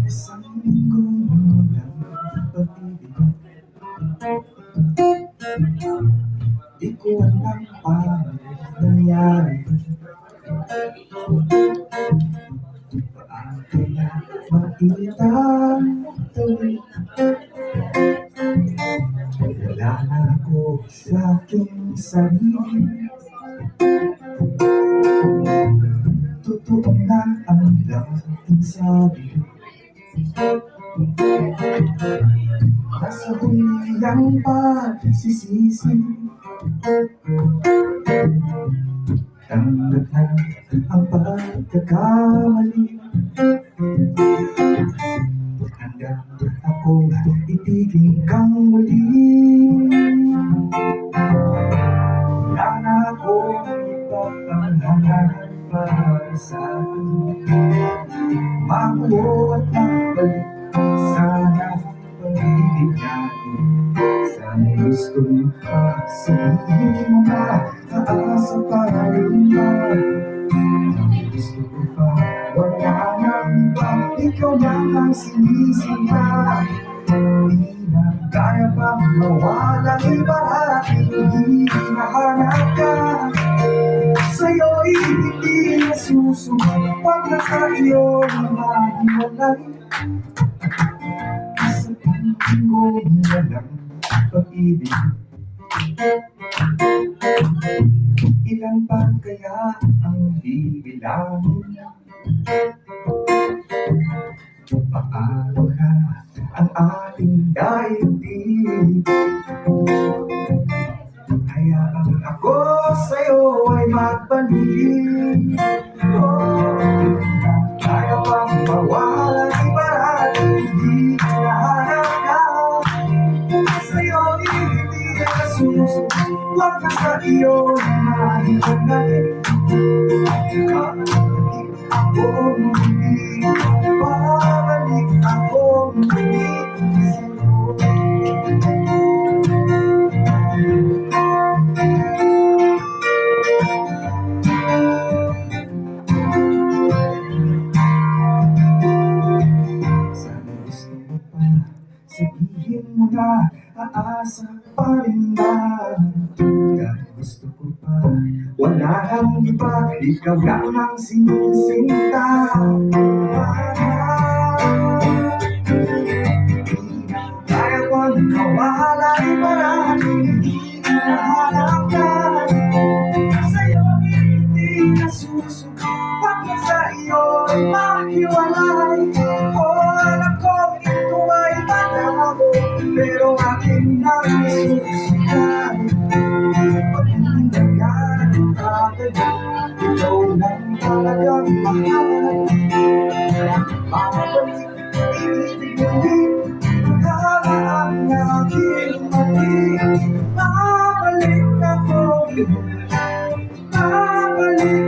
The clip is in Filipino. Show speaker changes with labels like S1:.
S1: Isang linggong walang pag-ibig, di ko alam paano nangyari. Paano kaya maitang tuloy? Wala na ako sa aking sarili. Totoo na ang laging sabi, nasa huli ang pagsisisi. Tanggap na ang pagkakamali. Handa akong ibigin kang muli. Wala na akong ibang hangalan para sa akin. Makuha at magbalik sana pag-ibig natin. Sana gusto mo pa sabihin mo na aasa pa rin ba? Gusto ko pa wala nang iba, ikaw lang ang sinisinta. Di na kaya pa mawalang iba at hindi hinahanap ka. Sa'yo'y hindi nasusunod, pag nasa iyo mahiwalay. Isang linggong walang pag-ibig, ilan pa kaya ang bibilangin? Paano na ang ating daigdig? Hayaan ako sa'yo ay magbalik. Kaya bang mawalan iba at hindi hinahanap ka? Sa'yo'y hindi nasusunod, huwag na sa iyo mahiwalay. Babalik ako muli, babalik ako muli sa'yo. Sana gusto mo pa sabihin mo na aasa pa rin ba? Dahil gusto ko pa wala nang iba, ikaw lang ang sinisinta. Kaya bang mawala iba at hindi hinahanap ka? Sa'yo hindi nasusunod, pag sa iyo ay mahiwalay. Alam ko ito ay malabo, pero akin ang isusunod. Pag hindi nagkakatagal, ikaw lang talagang mahal. Babalik, ibig muli, tama ang aking mali. Babalik ako, babalik